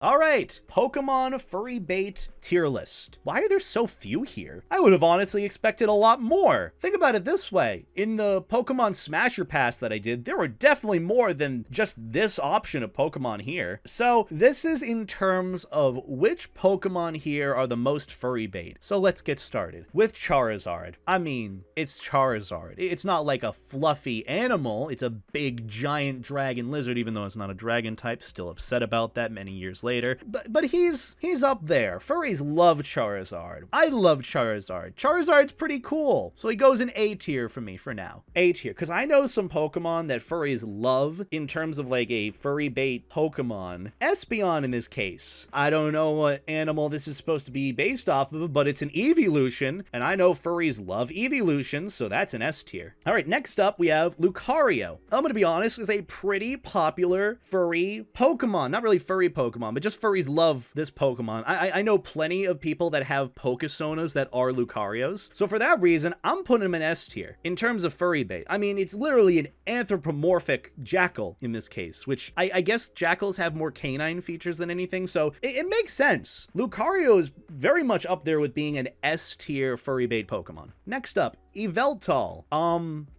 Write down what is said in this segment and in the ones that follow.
All right, Pokemon Furry Bait tier list. Why are there so few here? I would have honestly expected a lot more. Think about it this way. In the Pokemon Smasher Pass that I did, there were definitely more than just this option of Pokemon here. So this is in terms of which Pokemon here are the most furry bait. So let's get started with Charizard. I mean, it's Charizard. It's not like a fluffy animal. It's a big giant dragon lizard, even though it's not a dragon type. Still upset about that many years later, but he's up there. Furries love Charizard. I love Charizard. Charizard's pretty cool, so he goes in A tier for me for now. A tier, because I know some Pokemon that furries love in terms of like a furry bait Pokemon. Espeon in this case. I don't know what animal this is supposed to be based off of, but it's an Evolution, and I know furries love Evolutions, so that's an S tier. All right, next up we have Lucario. I'm gonna be honest, is a pretty popular furry Pokemon. Not really furry Pokemon, but just furries love this Pokemon. I know plenty of people that have Pokesonas that are Lucarios. So for that reason, I'm putting him in S tier in terms of furry bait. I mean, it's literally an anthropomorphic jackal in this case, which I guess jackals have more canine features than anything. So it makes sense. Lucario is very much up there with being an S tier furry bait Pokemon. Next up, Yveltal.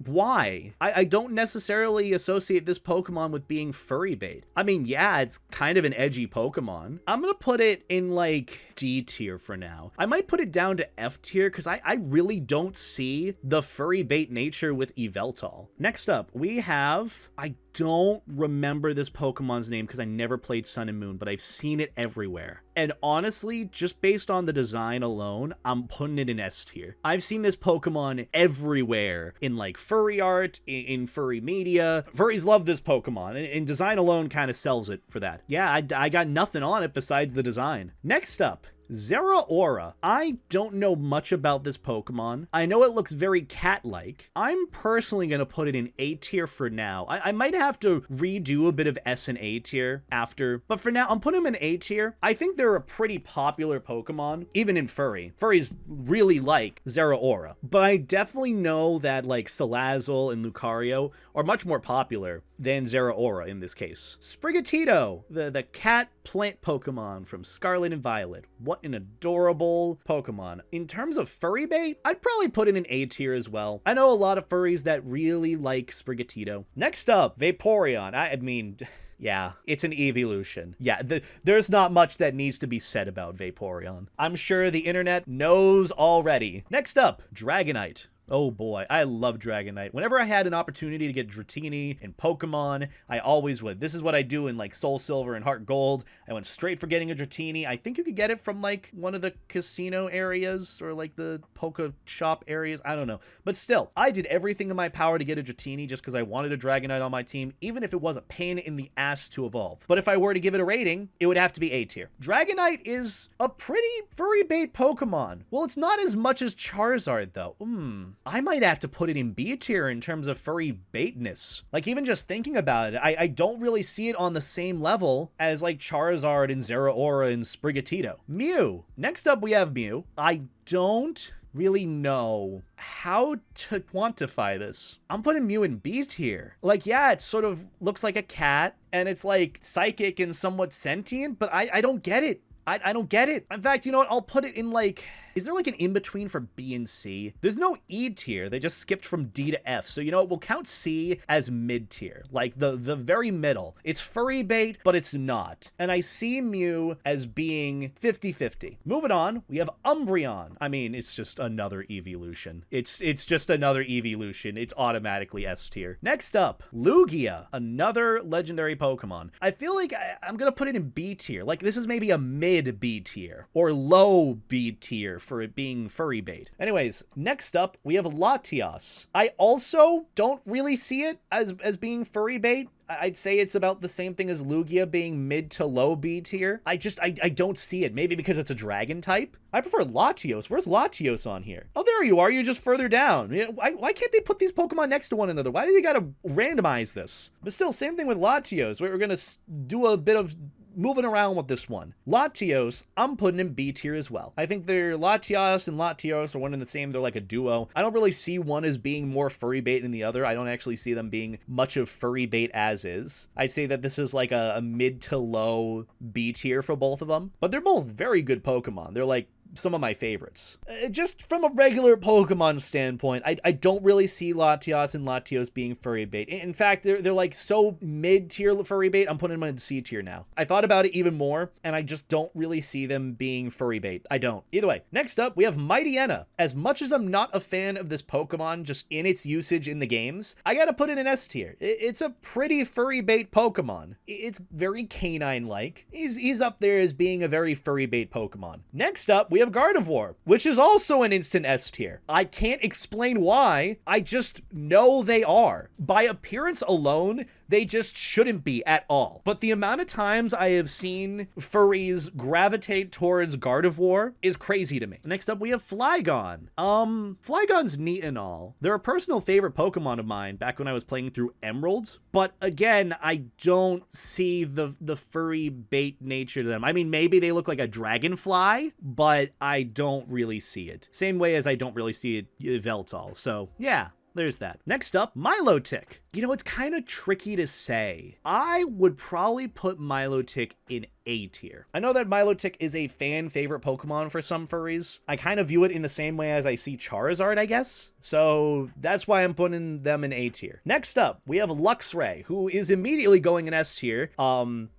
Why? I don't necessarily associate this Pokemon with being furry bait. I mean, yeah, it's kind of an edgy Pokemon. I'm gonna put it in like D tier for now. I might put it down to F tier because I really don't see the furry bait nature with Yveltal. Next up, we have, I don't remember this Pokemon's name because I never played Sun and Moon, but I've seen it everywhere. And honestly, just based on the design alone, I'm putting it in S tier. I've seen this Pokemon everywhere in like furry art, in furry media. Furries love this Pokemon, and design alone kind of sells it for that. Yeah, I got nothing on it besides the design. Next up, Zeraora. I don't know much about this Pokemon. I know it looks very cat-like. I'm personally going to put it in A tier for now. I might have to redo a bit of S and A tier after, but for now, I'm putting them in A tier. I think they're a pretty popular Pokemon, even in furry. Furries really like Zeraora, but I definitely know that like Salazzle and Lucario are much more popular than Zeraora in this case. Sprigatito, the cat plant Pokemon from Scarlet and Violet. What an adorable Pokemon. In terms of furry bait, I'd probably put it in A tier as well. I know a lot of furries that really like Sprigatito. Next up, Vaporeon. I mean, yeah, it's an evolution. Yeah, there's not much that needs to be said about Vaporeon. I'm sure the internet knows already. Next up, Dragonite. Oh boy, I love Dragonite. Whenever I had an opportunity to get Dratini in Pokemon, I always would. This is what I do in like Soul Silver and Heart Gold. I went straight for getting a Dratini. I think you could get it from like one of the casino areas or like the Poke Shop areas. I don't know. But still, I did everything in my power to get a Dratini just because I wanted a Dragonite on my team, even if it was a pain in the ass to evolve. But if I were to give it a rating, it would have to be A tier. Dragonite is a pretty furry bait Pokemon. Well, it's not as much as Charizard though. I might have to put it in B tier in terms of furry baitness. Like even just thinking about it, I don't really see it on the same level as like Charizard and Zeraora and Sprigatito. Mew. Next up we have Mew. I don't really know how to quantify this. I'm putting Mew in B tier. Like, yeah, it sort of looks like a cat and it's like psychic and somewhat sentient, but I don't get it. I don't get it. In fact, you know what? I'll put it in like, is there like an in-between for B and C? There's no E tier. They just skipped from D to F. So, you know what? We'll count C as mid-tier, like the very middle. It's furry bait, but it's not. And I see Mew as being 50-50. Moving on, we have Umbreon. I mean, it's just another evolution. It's just another evolution. It's automatically S tier. Next up, Lugia, another legendary Pokemon. I feel like I'm gonna put it in B tier. Like this is maybe a mid B tier or low B tier for it being furry bait. Anyways, next up we have Latios. I also don't really see it as being furry bait. I'd say it's about the same thing as Lugia being mid to low B tier. I don't see it. Maybe because it's a dragon type. I prefer Latios. Where's Latios on here? Oh, there you are. You're just further down. Why can't they put these Pokemon next to one another? Why do they gotta randomize this? But still, same thing with Latios. We're gonna do a bit of moving around with this one. Latios, I'm putting in B tier as well. I think they're Latios and Latios are one and the same. They're like a duo. I don't really see one as being more furry bait than the other. I don't actually see them being much of furry bait as is. I'd say that this is like a mid to low B tier for both of them, but they're both very good Pokemon. They're like some of my favorites. Just from a regular Pokemon standpoint, I don't really see Latios and Latios being furry bait. In fact, they're like so mid-tier furry bait, I'm putting them in C tier now. I thought about it even more, and I just don't really see them being furry bait. I don't. Either way, next up, we have Mightyena. As much as I'm not a fan of this Pokemon just in its usage in the games, I gotta put it in S tier. It's a pretty furry bait Pokemon. It's very canine-like. He's up there as being a very furry bait Pokemon. Next up, we have Gardevoir, which is also an instant S tier. I can't explain why, I just know they are. By appearance alone, they just shouldn't be at all. But the amount of times I have seen furries gravitate towards Gardevoir is crazy to me. Next up, we have Flygon. Flygon's neat and all. They're a personal favorite Pokemon of mine back when I was playing through Emerald. But again, I don't see the furry bait nature to them. I mean, maybe they look like a dragonfly, but I don't really see it. Same way as I don't really see it Veltal. So yeah. There's that. Next up, Milotic. You know, it's kind of tricky to say. I would probably put Milotic in A tier. I know that Milotic is a fan favorite Pokemon for some furries. I kind of view it in the same way as I see Charizard, I guess. So that's why I'm putting them in A tier. Next up, we have Luxray, who is immediately going in S tier.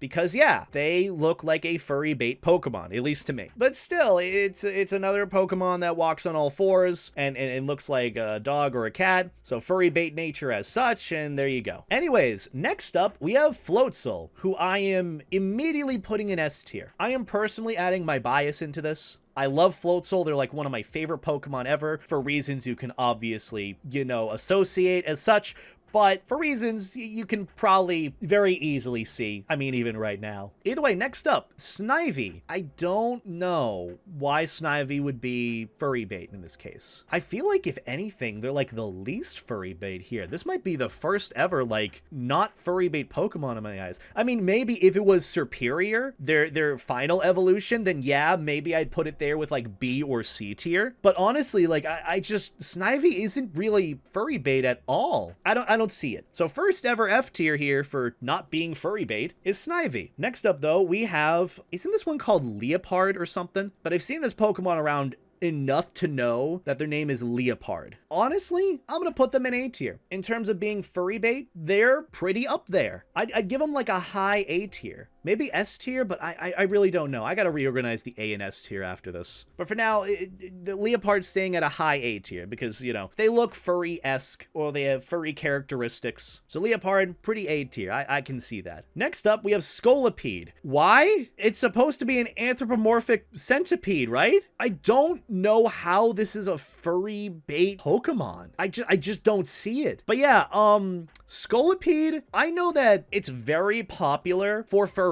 Because yeah, they look like a furry bait Pokemon, at least to me. But still, it's another Pokemon that walks on all fours and looks like a dog or a cat. So furry bait nature as such, and there you go. Anyways, next up, we have Floatzel, who I am immediately putting in S tier. I am personally adding my bias into this. I love Floatzel. They're like one of my favorite Pokemon ever for reasons you can obviously, you know, associate as such. But for reasons you can probably very easily see, I mean, even right now. Either way, next up, Snivy. I don't know why Snivy would be furry bait in this case. I feel like if anything, they're like the least furry bait here. This might be the first ever, like, not furry bait Pokemon in my eyes. I mean, maybe if it was Superior, their final evolution, then yeah, maybe I'd put it there with like B or C tier. But honestly, like, I just, Snivy isn't really furry bait at all. I don't see it. So first ever F tier here for not being furry bait is Snivy. Next up though, we have, isn't this one called Leopard or something? But I've seen this Pokemon around enough to know that their name is Leopard. Honestly, I'm gonna put them in A tier. In terms of being furry bait, they're pretty up there. I'd give them like a high A tier. Maybe S tier, but I really don't know. I gotta reorganize the A and S tier after this. But for now, the Leopard's staying at a high A tier because, you know, they look furry-esque or they have furry characteristics. So Leopard, pretty A tier. I can see that. Next up, we have Scolipede. Why? It's supposed to be an anthropomorphic centipede, right? I don't know how this is a furry bait Pokemon. I just don't see it. But yeah, Scolipede, I know that it's very popular for furries.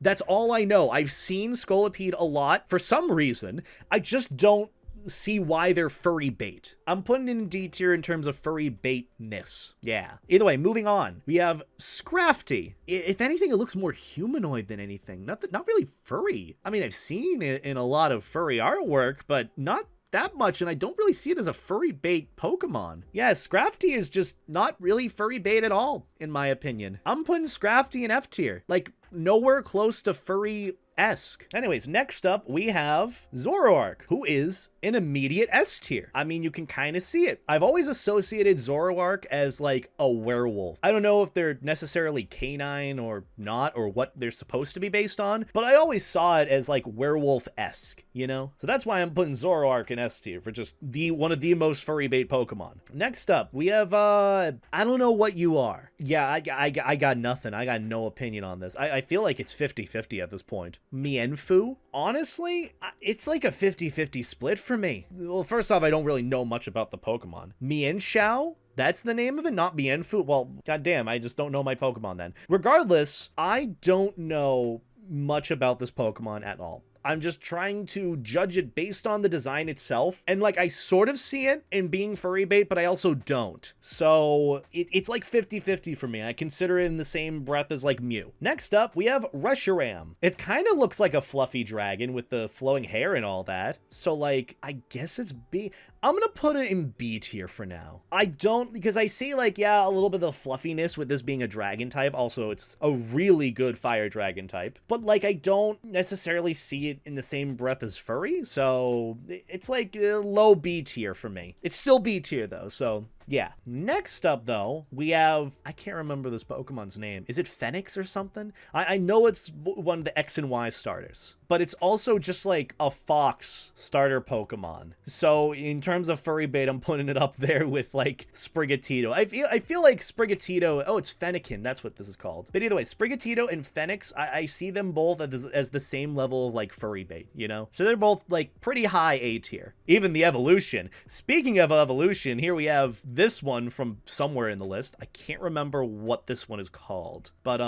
That's all I know. I've seen Scolipede a lot for some reason. I just don't see why they're furry bait. I'm putting it in D tier in terms of furry baitness. Yeah. Either way, moving on. We have Scrafty. If anything, it looks more humanoid than anything. Not really furry. I mean, I've seen it in a lot of furry artwork, but not that much, and I don't really see it as a furry bait Pokemon. Yeah, Scrafty is just not really furry bait at all, in my opinion. I'm putting Scrafty in F tier. Like, nowhere close to furry-esque. Anyways, next up, we have Zoroark, who is an immediate S tier. I mean, you can kind of see it. I've always associated Zoroark as like a werewolf. I don't know if they're necessarily canine or not, or what they're supposed to be based on, but I always saw it as like werewolf-esque, you know? So that's why I'm putting Zoroark in S tier for just one of the most furry bait Pokemon. Next up, we have, I don't know what you are. Yeah, I got nothing. I got no opinion on this. I feel like it's 50-50 at this point. Mienfoo? Honestly, it's like a 50-50 split for me. Well, first off, I don't really know much about the Pokemon. Mienshao? That's the name of it, not Mienfoo? Well, goddamn, I just don't know my Pokemon then. Regardless, I don't know much about this Pokemon at all. I'm just trying to judge it based on the design itself. And like, I sort of see it in being furry bait, but I also don't. So it's like 50-50 for me. I consider it in the same breath as like Mew. Next up, we have Reshiram. It kind of looks like a fluffy dragon with the flowing hair and all that. So like, I guess it's B. I'm gonna put it in B tier for now. I don't, because I see like, yeah, a little bit of the fluffiness with this being a dragon type. Also, it's a really good fire dragon type, but like, I don't necessarily see it in the same breath as furry. So it's like a low B tier for me. It's still B tier though. So yeah. Next up, though, we have, I can't remember this Pokemon's name. Is it Felix or something? I know it's one of the X and Y starters, but it's also just like a fox starter Pokemon. So in terms of furry bait, I'm putting it up there with like Sprigatito. I feel like Sprigatito, oh, it's Fennekin. That's what this is called. But either way, Sprigatito and Fenix, I see them both as the same level of like furry bait, you know? So they're both like pretty high A tier. Even the evolution. Speaking of evolution, here we have this one from somewhere in the list. I can't remember what this one is called, but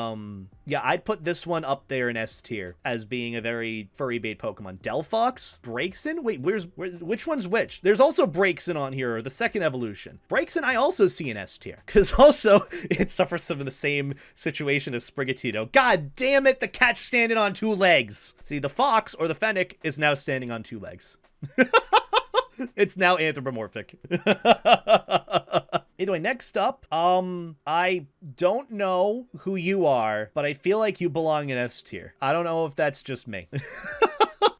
yeah, I'd put this one up there in S tier as being a very furry bait Pokemon. Delphox? Braixen? Wait, which one's which? There's also Braixen on here, the second evolution. Braixen I also see in S tier, because also it suffers some of the same situation as Sprigatito. God damn it, the cat's standing on two legs. See, the fox, or the Fennec, is now standing on two legs. It's now anthropomorphic. Anyway, next up, I don't know who you are, but I feel like you belong in S tier. I don't know if that's just me.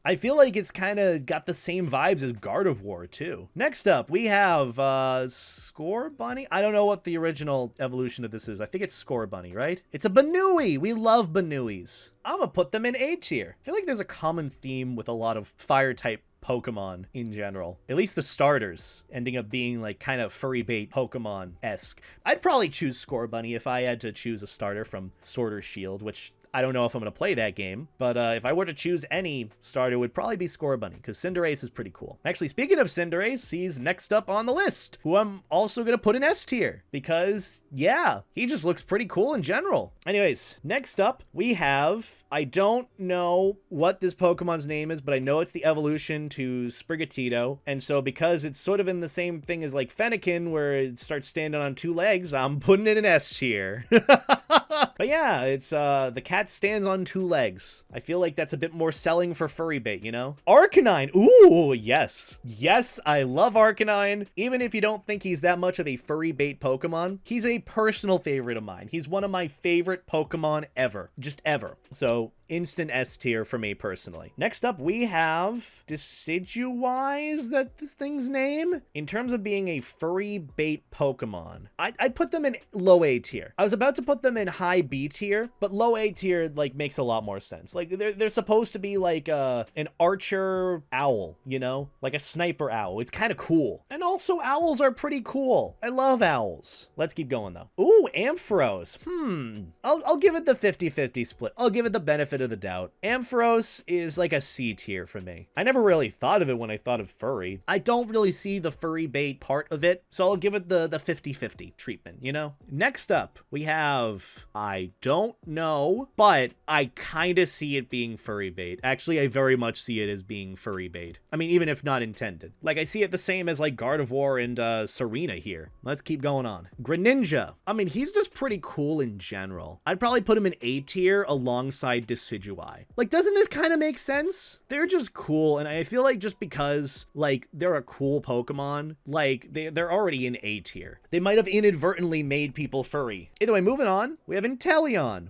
I feel like it's kind of got the same vibes as Gardevoir, too. Next up, we have Scorbunny. I don't know what the original evolution of this is. I think it's Scorbunny, right? It's a Banui. We love Banuis. I'm gonna put them in A tier. I feel like there's a common theme with a lot of fire-type Pokemon in general. At least the starters ending up being like kind of furry bait Pokemon-esque. I'd probably choose Scorbunny if I had to choose a starter from Sword or Shield, which I don't know if I'm going to play that game, but if I were to choose any starter, it would probably be Scorbunny, because Cinderace is pretty cool. Actually, speaking of Cinderace, he's next up on the list, who I'm also going to put in S tier, because, yeah, he just looks pretty cool in general. Anyways, next up, we have, I don't know what this Pokemon's name is, but I know it's the evolution to Sprigatito, and so because it's sort of in the same thing as like Fennekin, where it starts standing on two legs, I'm putting it in S tier. But yeah, it's the cat stands on two legs. I feel like that's a bit more selling for furry bait, you know? Arcanine. Ooh, yes. Yes, I love Arcanine. Even if you don't think he's that much of a furry bait Pokemon, he's a personal favorite of mine. He's one of my favorite Pokemon ever. Just ever. So instant S tier for me personally. Next up, we have Decidueye. Is that this thing's name? In terms of being a furry bait Pokemon, I'd put them in low A tier. I was about to put them in high B tier, but low A tier like makes a lot more sense. Like they're supposed to be like an archer owl, you know, like a sniper owl. It's kind of cool, and also owls are pretty cool. I love owls. Let's keep going though. Ooh, Ampharos. I'll give it the 50-50 split. I'll give it the benefit of the doubt. Ampharos is like a C tier for me. I never really thought of it when I thought of furry. I don't really see the furry bait part of it, so I'll give it the 50-50 treatment, you know? Next up, we have, I don't know, but I kind of see it being furry bait. Actually, I very much see it as being furry bait. I mean, even if not intended. Like, I see it the same as like Gardevoir and Serena here. Let's keep going on. Greninja. I mean, he's just pretty cool in general. I'd probably put him in A tier alongside Decidueye. Like, doesn't this kind of make sense? They're just cool, and I feel like just because, like, they're a cool Pokemon, like, they're already in A tier. They might have inadvertently made people furry. Either way, moving on, we have Inteleon.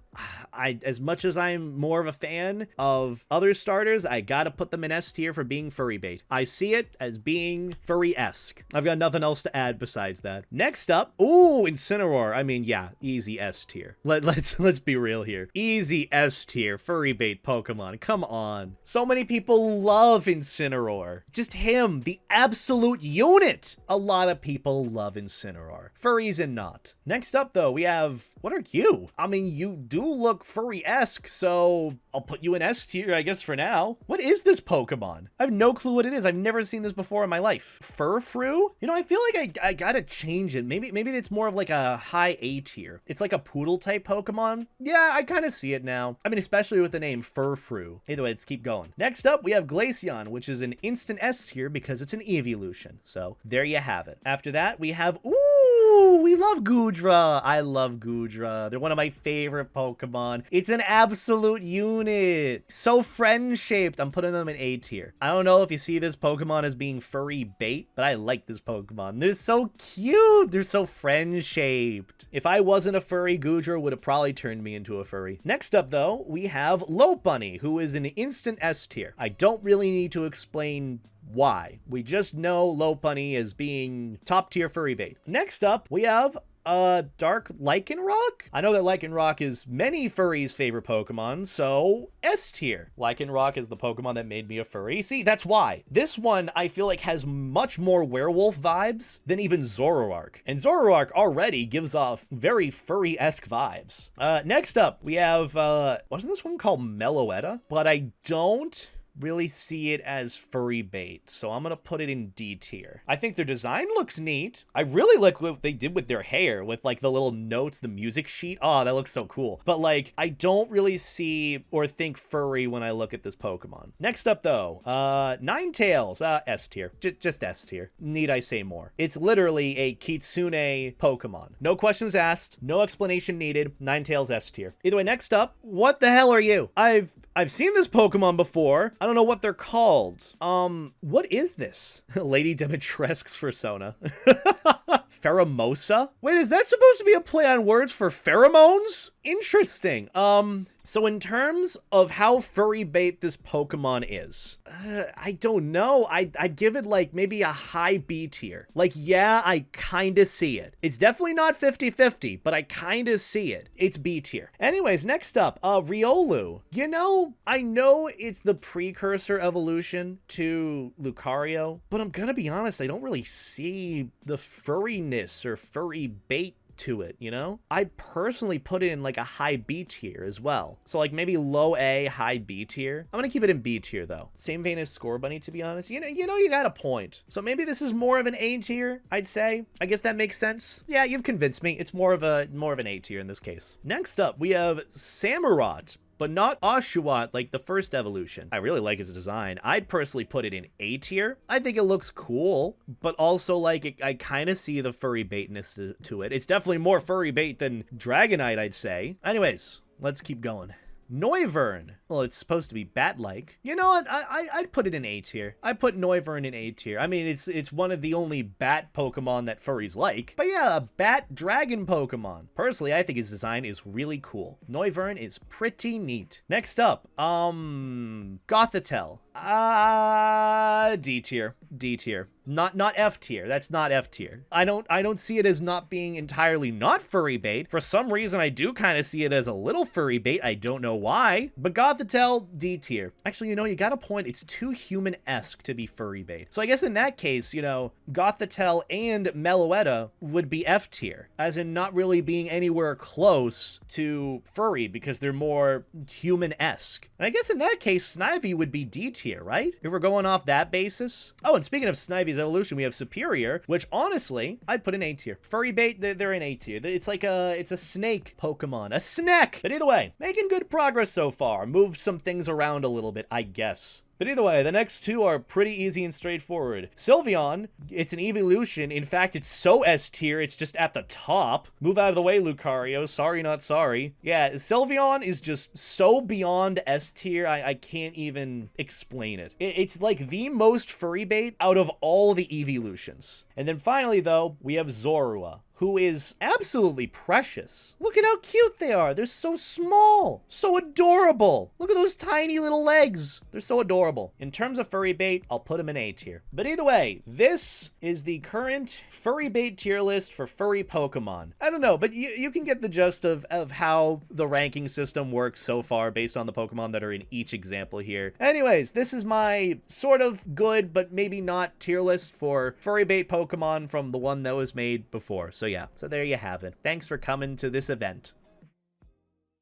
As much as I'm more of a fan of other starters, I gotta put them in S tier for being furry bait. I see it as being furry-esque. I've got nothing else to add besides that. Next up, ooh, Incineroar. I mean, yeah, easy S tier. Let's be real here. Easy S tier furry bait Pokemon. Come on. So many people love Incineroar. Just him, the absolute unit. A lot of people love Incineroar. Furries and not. Next up, though, we have, what are you? I mean, you do look furry-esque, so I'll put you in S tier, I guess, for now. What is this Pokemon? I have no clue what it is. I've never seen this before in my life. Furfru? You know, I feel like I gotta change it. Maybe it's more of like a high A tier. It's like a poodle-type Pokemon. Yeah, I kind of see it now. I mean, especially especially with the name Furfru. Either way, let's keep going. Next up, we have Glaceon, which is an instant S tier because it's an evolution. So there you have it. After that, we have, ooh, we love Goodra. I love Goodra. They're one of my favorite Pokemon. It's an absolute unit. So friend-shaped. I'm putting them in A tier. I don't know if you see this Pokemon as being furry bait, but I like this Pokemon. They're so cute. They're so friend-shaped. If I wasn't a furry, Goodra would have probably turned me into a furry. Next up, though, we have Lopunny, who is an instant S tier. I don't really need to explain why. We just know Lopunny as being top tier furry bait. Next up, we have Dark Lycanroc? I know that Lycanroc is many furries' favorite Pokemon, so S tier. Lycanroc is the Pokemon that made me a furry. See, that's why. This one, I feel like, has much more werewolf vibes than even Zoroark. And Zoroark already gives off very furry-esque vibes. Next up, we have, wasn't this one called Meloetta? But I don't really see it as furry bait, so I'm gonna put it in D tier. I think their design looks neat. I really like what they did with their hair, with like the little notes, the music sheet. Oh, that looks so cool. But like, I don't really see or think furry when I look at this Pokemon. Next up though, Ninetales, S tier. Just S tier. Need I say more? It's literally a Kitsune Pokemon. No questions asked, no explanation needed. Ninetales S tier. Either way, next up, what the hell are you? I've seen this Pokemon before. I don't know what they're called. What is this? Lady Dimitrescu's Fursona. Pheromosa? Wait, is that supposed to be a play on words for pheromones? Interesting. So in terms of how furry bait this Pokemon is, I don't know. I'd give it like maybe a high B tier. Like, yeah, I kind of see it. It's definitely not 50-50, but I kind of see it. It's B tier. Anyways, next up, Riolu. You know, I know it's the precursor evolution to Lucario, but I'm gonna be honest, I don't really see the furriness or furry bait to it, you know? I'd personally put it in like a high B tier as well. So like maybe low A, high B tier. I'm gonna keep it in B tier though. Same vein as Scorbunny, to be honest. You know, you got a point. So maybe this is more of an A tier, I'd say. I guess that makes sense. Yeah, you've convinced me. It's more of an A tier in this case. Next up, we have Samurott, but not Oshawott like the first evolution. I really like his design. I'd personally put it in A tier. I think it looks cool, but also like I kind of see the furry baitness to it. It's definitely more furry bait than Dragonite, I'd say. Anyways, let's keep going. Noivern. Well, it's supposed to be bat-like. You know what? I'd put it in A tier. I put Noivern in A tier. I mean, it's one of the only bat Pokemon that furries like. But yeah, a bat dragon Pokemon. Personally, I think his design is really cool. Noivern is pretty neat. Next up, Gothitelle. D tier. D tier. Not F tier. That's not F tier. I don't see it as not being entirely not furry bait. For some reason, I do kind of see it as a little furry bait. I don't know why. But Gothitelle, D tier. Actually, you know, you got a point. It's too human-esque to be furry bait. So I guess in that case, you know, Gothitelle and Meloetta would be F tier, as in not really being anywhere close to furry because they're more human-esque. And I guess in that case, Snivy would be D tier, right? If we're going off that basis. Oh, and speaking of Snivy's evolution, we have Superior, which honestly, I'd put in A tier. Furry bait, they're in A tier. It's like it's a snake Pokemon, a snack. But either way, making good progress so far. Moved some things around a little bit, I guess. But either way, the next two are pretty easy and straightforward. Sylveon, it's an evolution. In fact, it's so S tier, it's just at the top. Move out of the way, Lucario. Sorry, not sorry. Yeah, Sylveon is just so beyond S tier, I can't even explain it. It's like the most furry bait out of all the evolutions. And then finally, though, we have Zorua, who is absolutely precious. Look at how cute they are. They're so small, so adorable. Look at those tiny little legs. They're so adorable. In terms of furry bait, I'll put them in A tier. But either way, this is the current furry bait tier list for furry Pokemon. I don't know, but you can get the gist of how the ranking system works so far based on the Pokemon that are in each example here. Anyways, this is my sort of good, but maybe not tier list for furry bait Pokemon from the one that was made before. So yeah, so there you have it. Thanks for coming to this event.